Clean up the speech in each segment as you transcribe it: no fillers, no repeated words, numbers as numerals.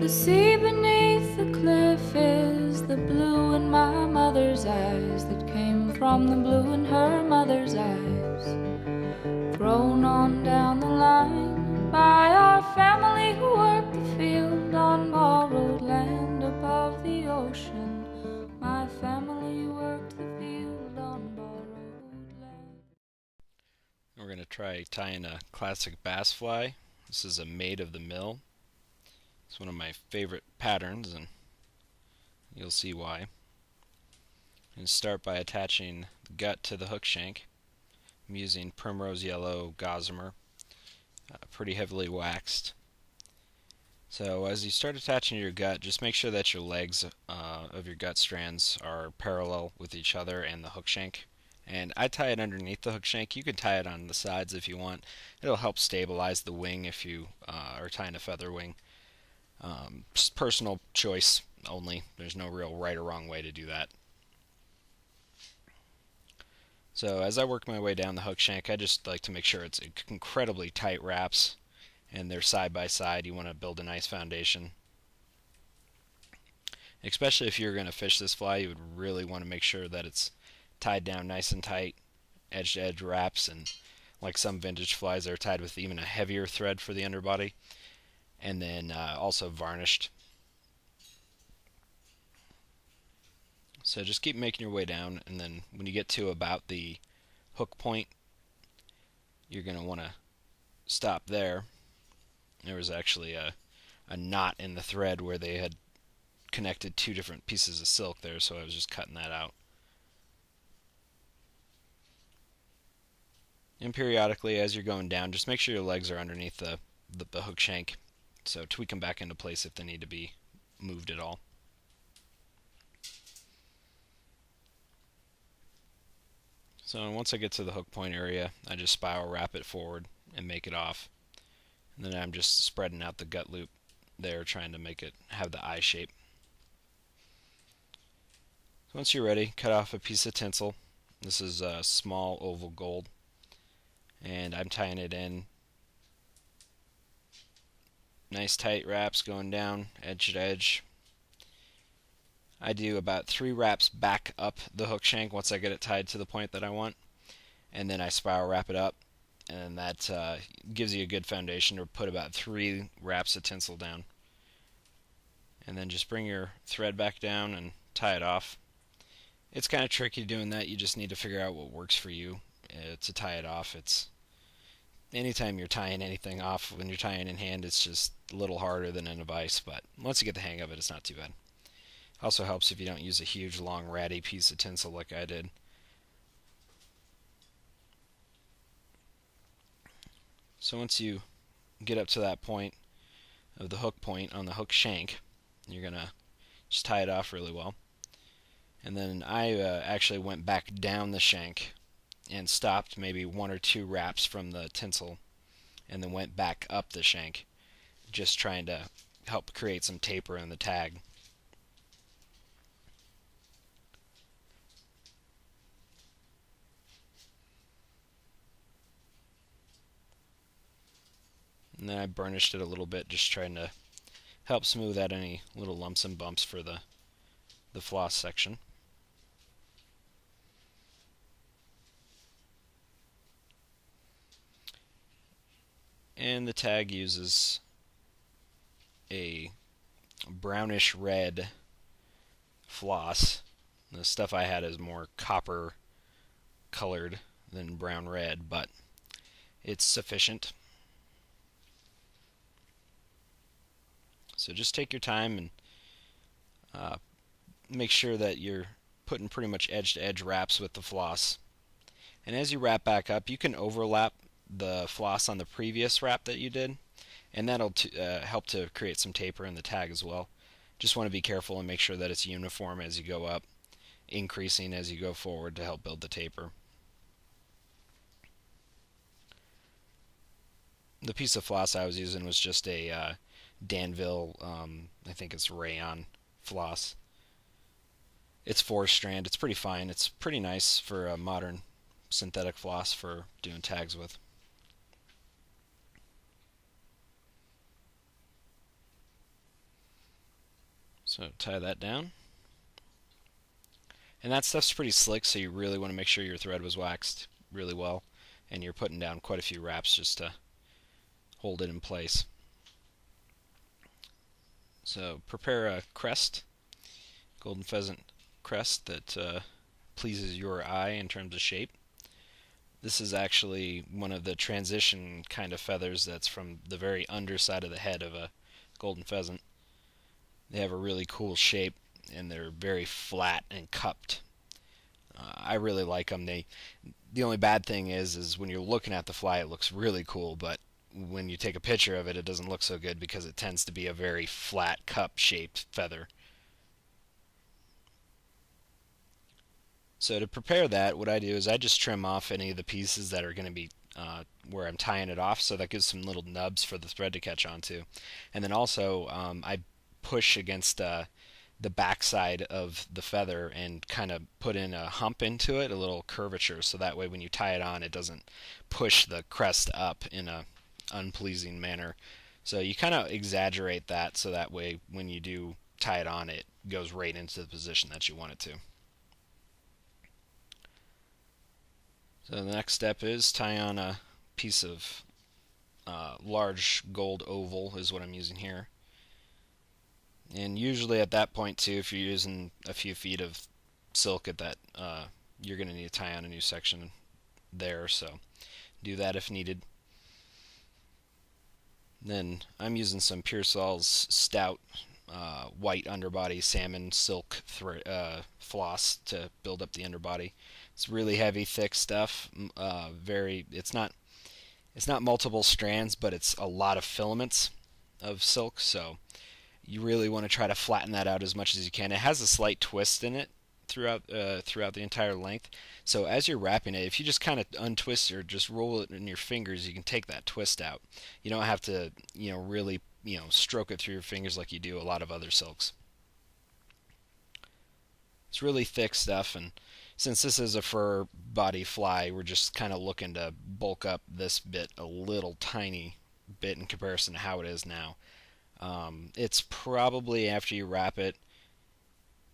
The sea beneath the cliff is the blue in my mother's eyes that came from the blue in her mother's eyes, thrown on down the line by our family who worked the field on borrowed land above the ocean. My family worked the field on borrowed land. We're going to try tying a classic bass fly. This is a Maid of the Mill. It's one of my favorite patterns, and you'll see why. And start by attaching the gut to the hook shank. I'm using primrose yellow gossamer, pretty heavily waxed. So as you start attaching your gut, just make sure that your legs of your gut strands are parallel with each other and the hook shank. And I tie it underneath the hook shank. You can tie it on the sides if you want. It'll help stabilize the wing if you are tying a feather wing. Just personal choice only. There's no real right or wrong way to do that. So as I work my way down the hook shank, I just like to make sure it's incredibly tight wraps and they're side by side. You want to build a nice foundation. Especially if you're going to fish this fly, you would really want to make sure that it's tied down nice and tight, edge to edge wraps, and like some vintage flies, they're tied with even a heavier thread for the underbody, and then also varnished. So just keep making your way down, and then when you get to about the hook point, you're going to want to stop there. There was actually a knot in the thread where they had connected two different pieces of silk there, so I was just cutting that out. And periodically, as you're going down, just make sure your legs are underneath the hook shank. So tweak them back into place if they need to be moved at all. So once I get to the hook point area, I just spiral wrap it forward and make it off. And then I'm just spreading out the gut loop there, trying to make it have the eye shape. So once you're ready, cut off a piece of tinsel. This is a small oval gold. And I'm tying it in. Nice tight wraps going down edge to edge. I do about 3 wraps back up the hook shank once I get it tied to the point that I want, and then I spiral wrap it up, and that gives you a good foundation to put about 3 wraps of tinsel down. And then just bring your thread back down and tie it off. It's kind of tricky doing that. You just need to figure out what works for you to tie it off. It's anytime you're tying anything off when you're tying in hand, it's just a little harder than in a vise, but once you get the hang of it, it's not too bad. Also helps if you don't use a huge long ratty piece of tinsel like I did. So once you get up to that point of the hook point on the hook shank, you're gonna just tie it off really well. And then I actually went back down the shank and stopped maybe 1 or 2 wraps from the tinsel, and then went back up the shank, just trying to help create some taper in the tag. And then I burnished it a little bit, just trying to help smooth out any little lumps and bumps for the floss section. And the tag uses a brownish red floss. The stuff I had is more copper colored than brown red, but it's sufficient. So just take your time and make sure that you're putting pretty much edge to edge wraps with the floss. And as you wrap back up, you can overlap the floss on the previous wrap that you did, and that'll help to create some taper in the tag as well. Just want to be careful and make sure that it's uniform as you go up, increasing as you go forward to help build the taper. The piece of floss I was using was just a Danville, I think it's rayon floss. It's 4-strand. It's pretty fine. It's pretty nice for a modern synthetic floss for doing tags with. So tie that down. And that stuff's pretty slick, so you really want to make sure your thread was waxed really well. And you're putting down quite a few wraps just to hold it in place. So prepare a crest, golden pheasant crest that pleases your eye in terms of shape. This is actually one of the transition kind of feathers that's from the very underside of the head of a golden pheasant. They have a really cool shape and they're very flat and cupped. I really like them. The only bad thing is when you're looking at the fly, it looks really cool, but when you take a picture of it, it doesn't look so good because it tends to be a very flat cup-shaped feather. So to prepare that, what I do is I just trim off any of the pieces that are going to be where I'm tying it off, so that gives some little nubs for the thread to catch onto. And then also I push against the backside of the feather and kind of put in a hump into it, a little curvature, so that way when you tie it on, it doesn't push the crest up in a unpleasing manner. So you kind of exaggerate that, so that way when you do tie it on, it goes right into the position that you want it to. So the next step is tie on a piece of large gold oval is what I'm using here. And usually at that point too, if you're using a few feet of silk at that, you're going to need to tie on a new section there, so do that if needed. Then I'm using some Pearsall's stout white underbody salmon silk floss to build up the underbody. It's really heavy, thick stuff. It's not multiple strands, but it's a lot of filaments of silk, so you really want to try to flatten that out as much as you can. It has a slight twist in it throughout the entire length. So as you're wrapping it, if you just kind of untwist or just roll it in your fingers, you can take that twist out. You don't have to, really, stroke it through your fingers like you do a lot of other silks. It's really thick stuff, and since this is a fur body fly, we're just kind of looking to bulk up this bit a little tiny bit in comparison to how it is now. It's probably, after you wrap it,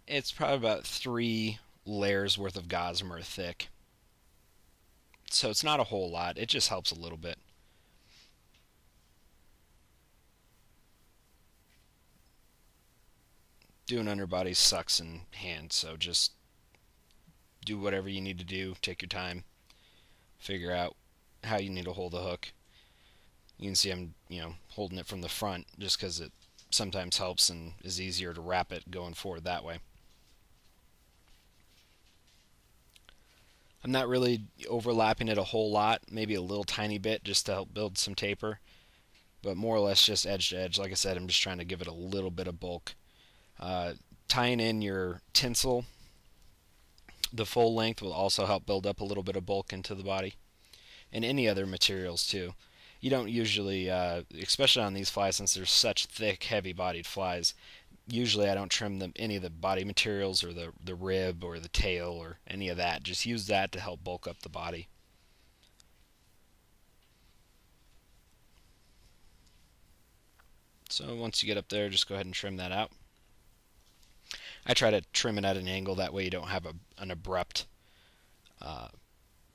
it's probably about 3 layers worth of gossamer thick. So it's not a whole lot, it just helps a little bit. Doing underbody sucks in hand, so just do whatever you need to do, take your time, figure out how you need to hold the hook. You can see I'm, holding it from the front just because it sometimes helps and is easier to wrap it going forward that way. I'm not really overlapping it a whole lot, maybe a little tiny bit just to help build some taper, but more or less just edge to edge. Like I said, I'm just trying to give it a little bit of bulk. Tying in your tinsel, the full length, will also help build up a little bit of bulk into the body, and any other materials too. You don't usually, especially on these flies, since they're such thick, heavy-bodied flies, usually I don't trim any of the body materials or the rib or the tail or any of that. Just use that to help bulk up the body. So once you get up there, just go ahead and trim that out. I try to trim it at an angle, that way you don't have an abrupt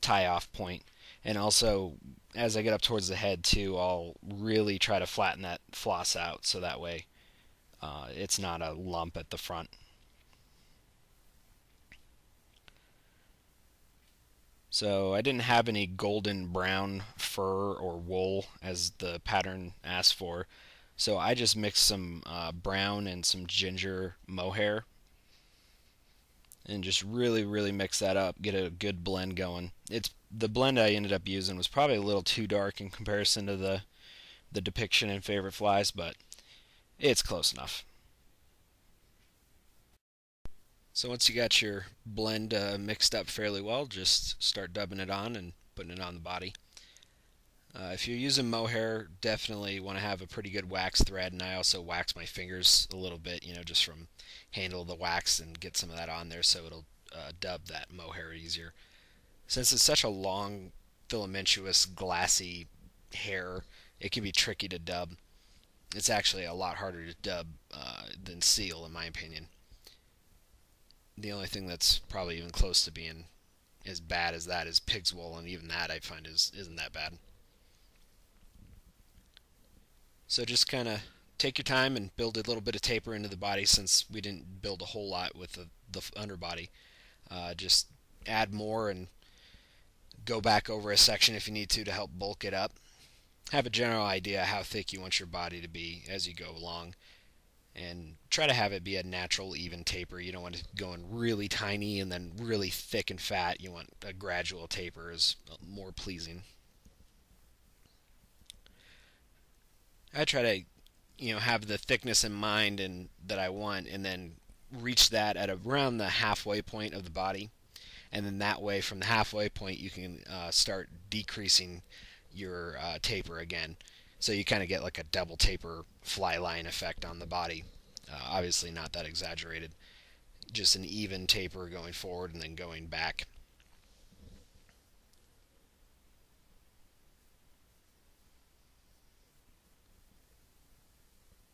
tie-off point. And also, as I get up towards the head too, I'll really try to flatten that floss out, so that way it's not a lump at the front. So I didn't have any golden brown fur or wool as the pattern asked for, so I just mixed some brown and some ginger mohair and just really mix that up, get a good blend going. The blend I ended up using was probably a little too dark in comparison to the depiction in Favorite Flies, but it's close enough. So once you got your blend mixed up fairly well, just start dubbing it on and putting it on the body. If you're using mohair, definitely want to have a pretty good wax thread, and I also wax my fingers a little bit, just from handle the wax and get some of that on there so it'll dub that mohair easier. Since it's such a long, filamentous, glassy hair, it can be tricky to dub. It's actually a lot harder to dub than seal, in my opinion. The only thing that's probably even close to being as bad as that is pig's wool, and even that I find isn't that bad. So just kind of take your time and build a little bit of taper into the body, since we didn't build a whole lot with the underbody. Just add more and go back over a section if you need to help bulk it up. Have a general idea how thick you want your body to be as you go along, and try to have it be a natural, even taper. You don't want it going really tiny and then really thick and fat. You want a gradual taper, is more pleasing. I try to, have the thickness in mind and that I want, and then reach that at around the halfway point of the body, and then that way from the halfway point you can start decreasing your taper again, so you kind of get like a double taper fly line effect on the body. Obviously not that exaggerated, just an even taper going forward and then going back.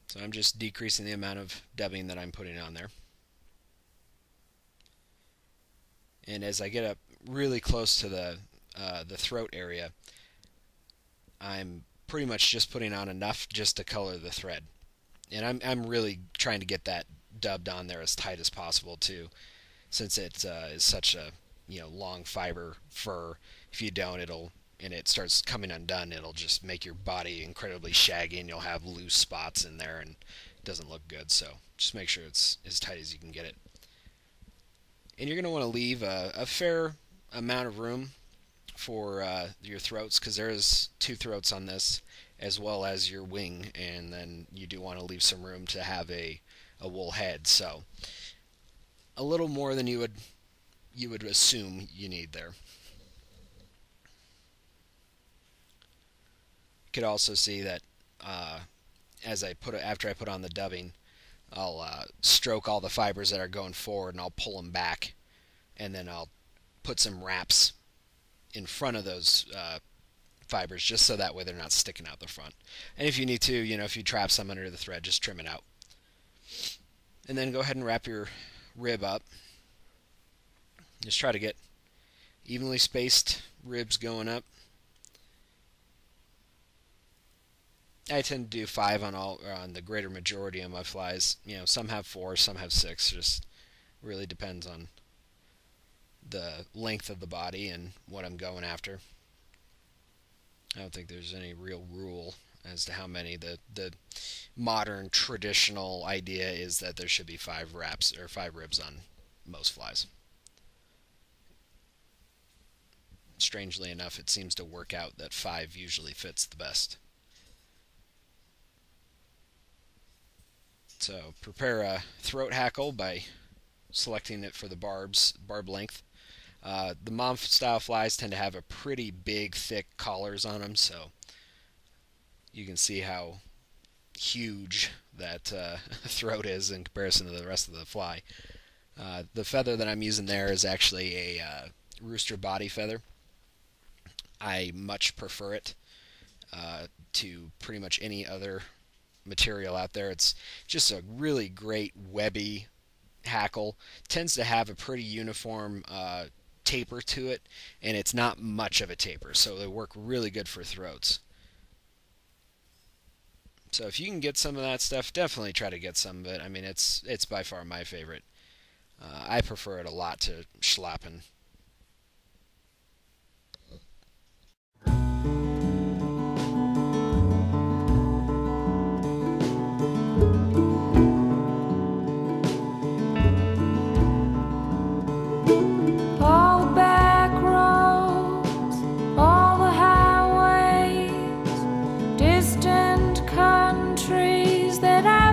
So I'm just decreasing the amount of dubbing that I'm putting on there. And as I get up really close to the throat area, I'm pretty much just putting on enough just to color the thread. And I'm really trying to get that dubbed on there as tight as possible too, since it is such a long fiber fur. If you don't, and it starts coming undone, it'll just make your body incredibly shaggy, and you'll have loose spots in there, and it doesn't look good. So just make sure it's as tight as you can get it. And you're going to want to leave a fair amount of room for your throats, because there's two throats on this as well as your wing, and then you do want to leave some room to have a wool head. So a little more than you would assume you need there. You could also see that after I put on the dubbing, I'll stroke all the fibers that are going forward, and I'll pull them back, and then I'll put some wraps in front of those fibers, just so that way they're not sticking out the front. And if you need to, if you trap some under the thread, just trim it out. And then go ahead and wrap your rib up. Just try to get evenly spaced ribs going up. I tend to do 5 on the greater majority of my flies. Some have 4, some have 6. Just really depends on the length of the body and what I'm going after. I don't think there's any real rule as to how many. The modern traditional idea is that there should be 5 wraps or 5 ribs on most flies. Strangely enough, it seems to work out that 5 usually fits the best. So prepare a throat hackle by selecting it for the barb length. The mom style flies tend to have a pretty big, thick collars on them, so you can see how huge that throat is in comparison to the rest of the fly. The feather that I'm using there is actually a rooster body feather. I much prefer it to pretty much any other material out there. It's just a really great webby hackle. Tends to have a pretty uniform taper to it, and it's not much of a taper, so they work really good for throats. So if you can get some of that stuff, definitely try to get some of it. I mean, it's by far my favorite. I prefer it a lot to schlappen. All the back roads, all the highways, distant countries that I